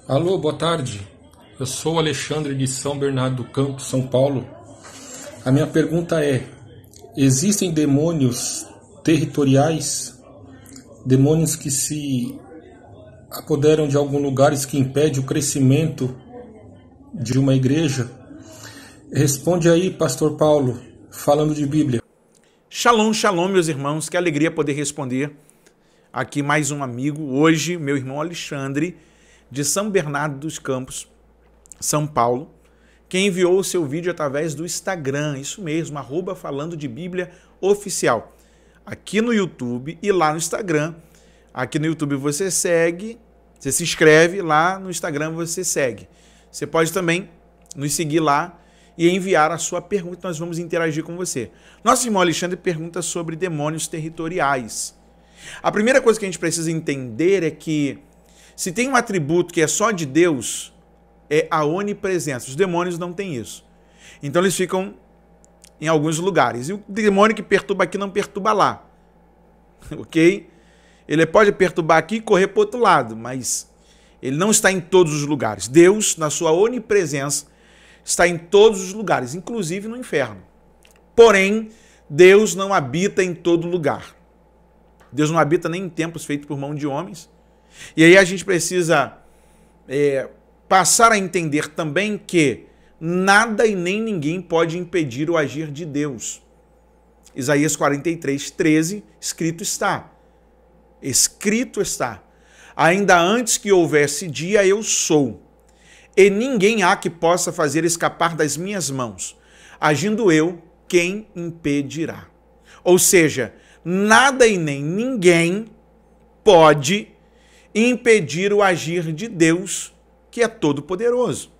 Alô, boa tarde. Eu sou o Alexandre de São Bernardo do Campo, São Paulo. A minha pergunta é: existem demônios territoriais? Demônios que se apoderam de alguns lugares que impedem o crescimento de uma igreja? Responde aí, Pastor Paulo, falando de Bíblia. Shalom, shalom, meus irmãos. Que alegria poder responder aqui mais um amigo. Hoje, meu irmão Alexandre, de São Bernardo dos Campos, São Paulo, que enviou o seu vídeo através do Instagram, isso mesmo, @falando de Bíblia oficial, aqui no YouTube e lá no Instagram. Aqui no YouTube você segue, você se inscreve, lá no Instagram você segue. Você pode também nos seguir lá e enviar a sua pergunta, nós vamos interagir com você. Nosso irmão Alexandre pergunta sobre demônios territoriais. A primeira coisa que a gente precisa entender é que se tem um atributo que é só de Deus, é a onipresença. Os demônios não têm isso. Então eles ficam em alguns lugares. E o demônio que perturba aqui não perturba lá. Ok? Ele pode perturbar aqui e correr para o outro lado, mas ele não está em todos os lugares. Deus, na sua onipresença, está em todos os lugares, inclusive no inferno. Porém, Deus não habita em todo lugar. Deus não habita nem em templos feitos por mão de homens. E aí a gente precisa passar a entender também que nada e nem ninguém pode impedir o agir de Deus. Isaías 43:13, escrito está. Escrito está. Ainda antes que houvesse dia, eu sou. E ninguém há que possa fazer escapar das minhas mãos. Agindo eu, quem impedirá? Ou seja, nada e nem ninguém pode impedir o agir de Deus, que é todo-poderoso.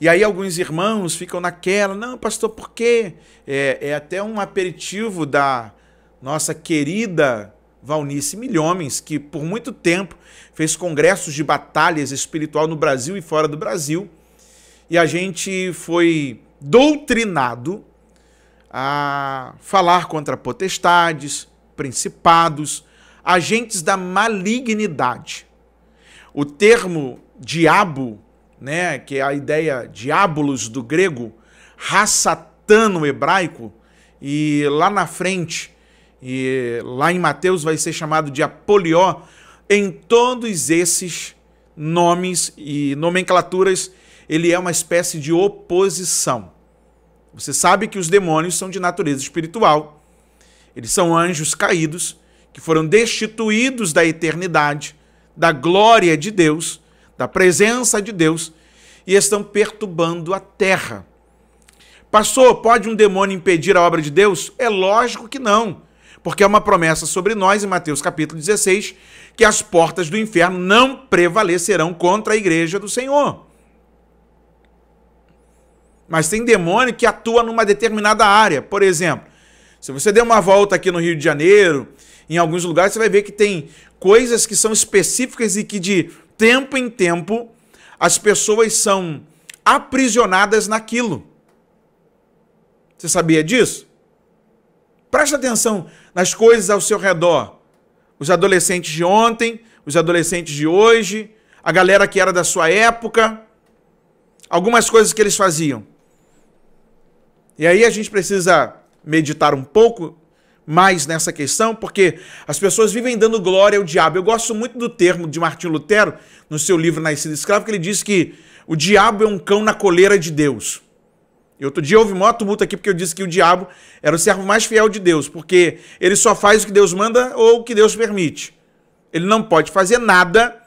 E aí alguns irmãos ficam naquela, não, pastor, por quê? É até um aperitivo da nossa querida Valnice Milhomens, que por muito tempo fez congressos de batalhas espiritual no Brasil e fora do Brasil, e a gente foi doutrinado a falar contra potestades, principados, agentes da malignidade. O termo diabo, né, que é a ideia diabolos do grego, Rassatã no hebraico, e lá na frente, e lá em Mateus vai ser chamado de Apolió. Em todos esses nomes e nomenclaturas, ele é uma espécie de oposição. Você sabe que os demônios são de natureza espiritual. Eles são anjos caídos, que foram destituídos da eternidade, da glória de Deus, da presença de Deus, e estão perturbando a terra. Pastor, pode um demônio impedir a obra de Deus? É lógico que não, porque é uma promessa sobre nós, em Mateus capítulo 16, que as portas do inferno não prevalecerão contra a igreja do Senhor. Mas tem demônio que atua numa determinada área. Por exemplo, se você der uma volta aqui no Rio de Janeiro, em alguns lugares você vai ver que tem coisas que são específicas e que de tempo em tempo as pessoas são aprisionadas naquilo. Você sabia disso? Preste atenção nas coisas ao seu redor. Os adolescentes de ontem, os adolescentes de hoje, a galera que era da sua época, algumas coisas que eles faziam. E aí a gente precisa meditar um pouco mais nessa questão, porque as pessoas vivem dando glória ao diabo. Eu gosto muito do termo de Martinho Lutero, no seu livro Nascido Escravo, que ele diz que o diabo é um cão na coleira de Deus. E outro dia houve maior tumulto aqui porque eu disse que o diabo era o servo mais fiel de Deus, porque ele só faz o que Deus manda ou o que Deus permite. Ele não pode fazer nada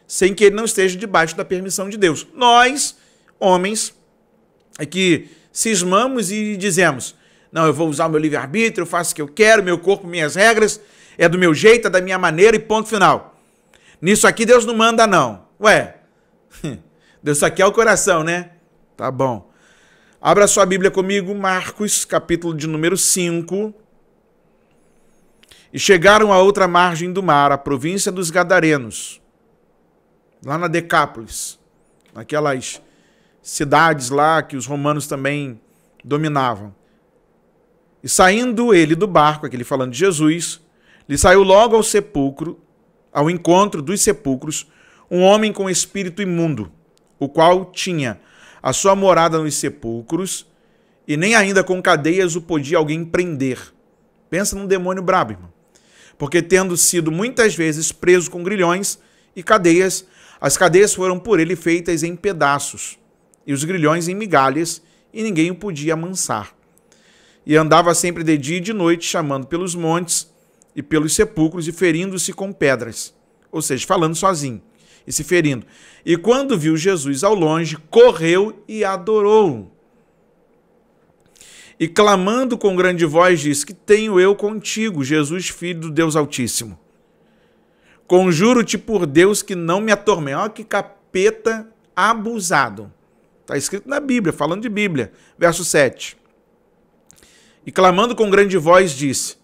sem que ele não esteja debaixo da permissão de Deus. Nós, homens, é que cismamos e dizemos, não, eu vou usar o meu livre-arbítrio, eu faço o que eu quero, meu corpo, minhas regras, é do meu jeito, é da minha maneira e ponto final. Nisso aqui Deus não manda não. Ué, Deus só quer o coração, né? Tá bom. Abra sua Bíblia comigo, Marcos, capítulo de número 5. E chegaram à outra margem do mar, a província dos Gadarenos, lá na Decápolis, naquelas cidades lá que os romanos também dominavam. E saindo ele do barco, aquele falando de Jesus, lhe saiu logo ao sepulcro, ao encontro dos sepulcros, um homem com espírito imundo, o qual tinha a sua morada nos sepulcros, e nem ainda com cadeias o podia alguém prender. Pensa num demônio brabo, irmão. Porque tendo sido muitas vezes preso com grilhões e cadeias, as cadeias foram por ele feitas em pedaços, e os grilhões em migalhas, e ninguém o podia amansar. E andava sempre de dia e de noite, chamando pelos montes e pelos sepulcros, e ferindo-se com pedras. Ou seja, falando sozinho e se ferindo. E quando viu Jesus ao longe, correu e adorou. E clamando com grande voz, disse: que tenho eu contigo, Jesus, Filho do Deus Altíssimo? Conjuro-te por Deus que não me atormente. Olha que capeta abusado. Está escrito na Bíblia, falando de Bíblia. Verso 7. E clamando com grande voz, disse: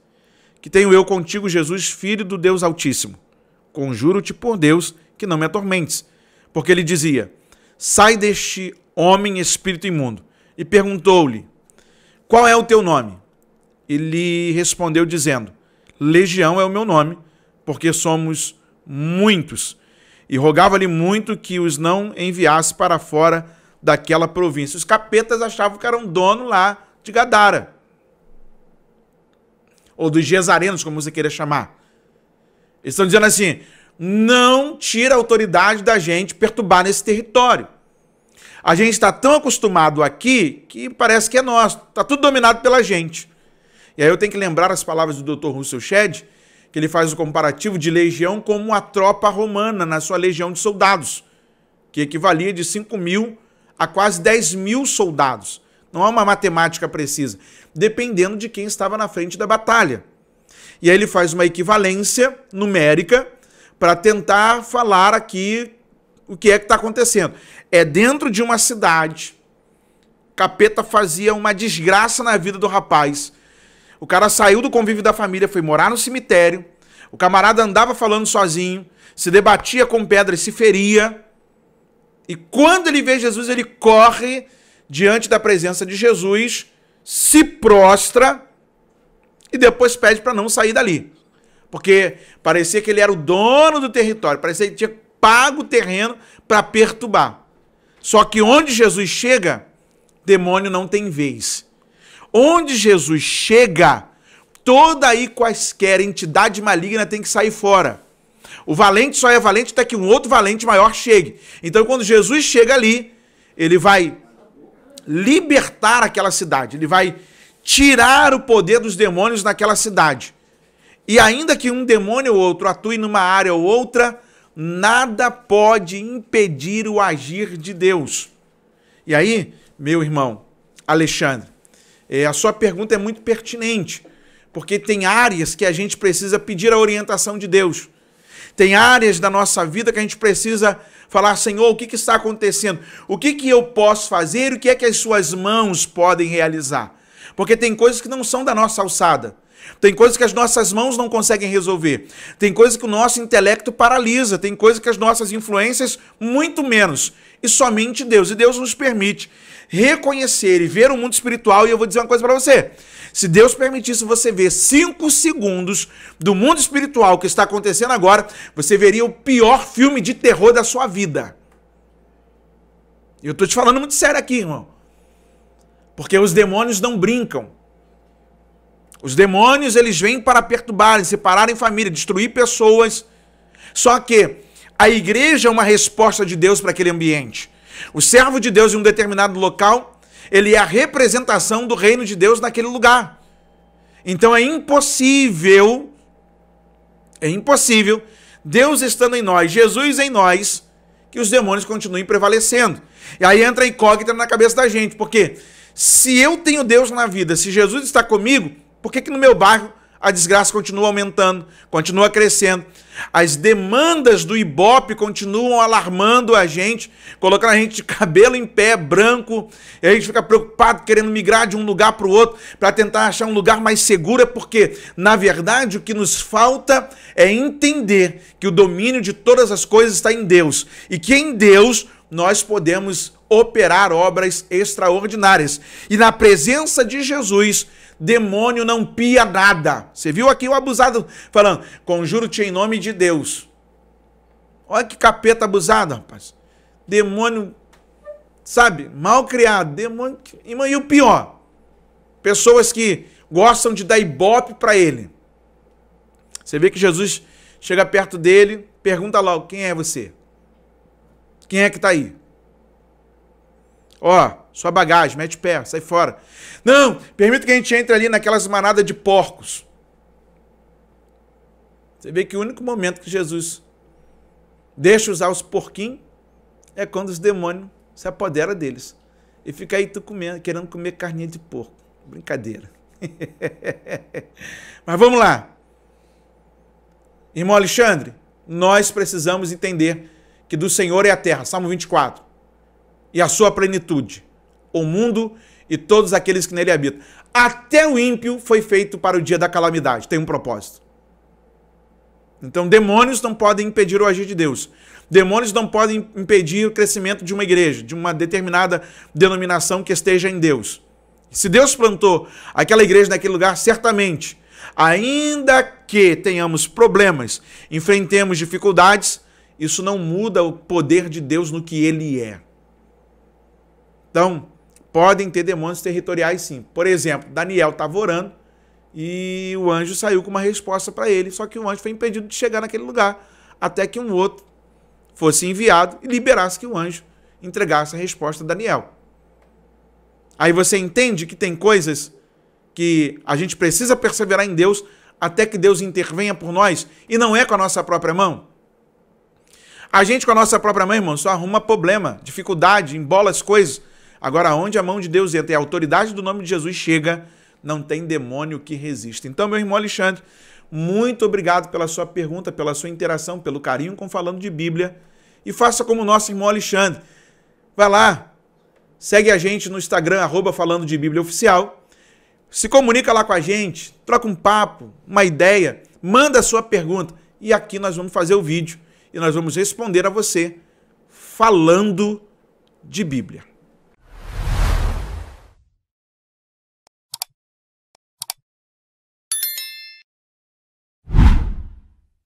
que tenho eu contigo, Jesus, Filho do Deus Altíssimo? Conjuro-te por Deus que não me atormentes. Porque ele dizia: sai deste homem, espírito imundo. E perguntou-lhe: qual é o teu nome? Ele respondeu dizendo: Legião é o meu nome, porque somos muitos. E rogava-lhe muito que os não enviasse para fora daquela província. Os capetas achavam que eram dono lá de Gadara, ou dos Gesarenos, como você queira chamar. Eles estão dizendo assim: não tira a autoridade da gente perturbar nesse território. A gente está tão acostumado aqui que parece que é nosso. Está tudo dominado pela gente. E aí eu tenho que lembrar as palavras do Dr. Russell Shedd, que ele faz o comparativo de legião como a tropa romana na sua legião de soldados, que equivalia de 5.000 a quase 10.000 soldados. Não há uma matemática precisa, dependendo de quem estava na frente da batalha. E aí ele faz uma equivalência numérica para tentar falar aqui o que é que está acontecendo. É dentro de uma cidade, capeta fazia uma desgraça na vida do rapaz. O cara saiu do convívio da família, foi morar no cemitério, o camarada andava falando sozinho, se debatia com pedra e se feria. E quando ele vê Jesus, ele corre diante da presença de Jesus, se prostra e depois pede para não sair dali. Porque parecia que ele era o dono do território, parecia que ele tinha pago o terreno para perturbar. Só que onde Jesus chega, demônio não tem vez. Onde Jesus chega, toda aí quaisquer entidade maligna tem que sair fora. O valente só é valente até que um outro valente maior chegue. Então, quando Jesus chega ali, ele vai libertar aquela cidade, ele vai tirar o poder dos demônios naquela cidade. E ainda que um demônio ou outro atue numa área ou outra, nada pode impedir o agir de Deus. E aí, meu irmão Alexandre, a sua pergunta é muito pertinente, porque tem áreas que a gente precisa pedir a orientação de Deus. Tem áreas da nossa vida que a gente precisa falar: Senhor, o que está acontecendo? O que eu posso fazer? O que é que as suas mãos podem realizar? Porque tem coisas que não são da nossa alçada. Tem coisas que as nossas mãos não conseguem resolver. Tem coisas que o nosso intelecto paralisa. Tem coisas que as nossas influências, muito menos. E somente Deus. E Deus nos permite reconhecer e ver o mundo espiritual. E eu vou dizer uma coisa para você. Se Deus permitisse você ver 5 segundos do mundo espiritual que está acontecendo agora, você veria o pior filme de terror da sua vida. Eu estou te falando muito sério aqui, irmão. Porque os demônios não brincam. Os demônios, eles vêm para perturbar, separarem família, destruir pessoas. Só que a igreja é uma resposta de Deus para aquele ambiente. O servo de Deus em um determinado local, ele é a representação do reino de Deus naquele lugar. Então é impossível, Deus estando em nós, Jesus em nós, que os demônios continuem prevalecendo. E aí entra a incógnita na cabeça da gente, porque se eu tenho Deus na vida, se Jesus está comigo, por que no meu bairro a desgraça continua aumentando, continua crescendo? As demandas do Ibope continuam alarmando a gente, colocando a gente de cabelo em pé, branco, e a gente fica preocupado, querendo migrar de um lugar para o outro, para tentar achar um lugar mais seguro, porque, na verdade, o que nos falta é entender que o domínio de todas as coisas está em Deus, e que em Deus nós podemos operar obras extraordinárias. E na presença de Jesus, demônio não pia nada. Você viu aqui o abusado falando: conjuro-te em nome de Deus. Olha que capeta abusado, rapaz. Demônio, sabe, mal criado. Demônio. E o pior, pessoas que gostam de dar ibope para ele. Você vê que Jesus chega perto dele, pergunta logo, quem é você? Quem é que está aí? Ó, sua bagagem, mete pé, sai fora. Não, permita que a gente entre ali naquelas manadas de porcos. Você vê que o único momento que Jesus deixa usar os porquinhos é quando os demônios se apoderam deles. E fica aí tu comendo, querendo comer carninha de porco. Brincadeira. Mas vamos lá. Irmão Alexandre, nós precisamos entender que do Senhor é a terra, Salmo 24, e a sua plenitude, o mundo e todos aqueles que nele habitam. Até o ímpio foi feito para o dia da calamidade, tem um propósito. Então, demônios não podem impedir o agir de Deus. Demônios não podem impedir o crescimento de uma igreja, de uma determinada denominação que esteja em Deus. Se Deus plantou aquela igreja naquele lugar, certamente, ainda que tenhamos problemas, enfrentemos dificuldades, isso não muda o poder de Deus no que ele é. Então, podem ter demônios territoriais sim. Por exemplo, Daniel estava orando e o anjo saiu com uma resposta para ele, só que o anjo foi impedido de chegar naquele lugar, até que um outro fosse enviado e liberasse que o anjo entregasse a resposta a Daniel. Aí você entende que tem coisas que a gente precisa perseverar em Deus até que Deus intervenha por nós, e não é com a nossa própria mão. A gente com a nossa própria mão, irmão, só arruma problema, dificuldade, embola as coisas. Agora, onde a mão de Deus entra e a autoridade do nome de Jesus chega, não tem demônio que resista. Então, meu irmão Alexandre, muito obrigado pela sua pergunta, pela sua interação, pelo carinho com Falando de Bíblia. E faça como o nosso irmão Alexandre. Vai lá, segue a gente no Instagram, @Falando de Bíblia Oficial. Se comunica lá com a gente, troca um papo, uma ideia, manda a sua pergunta. E aqui nós vamos fazer o vídeo e nós vamos responder a você falando de Bíblia.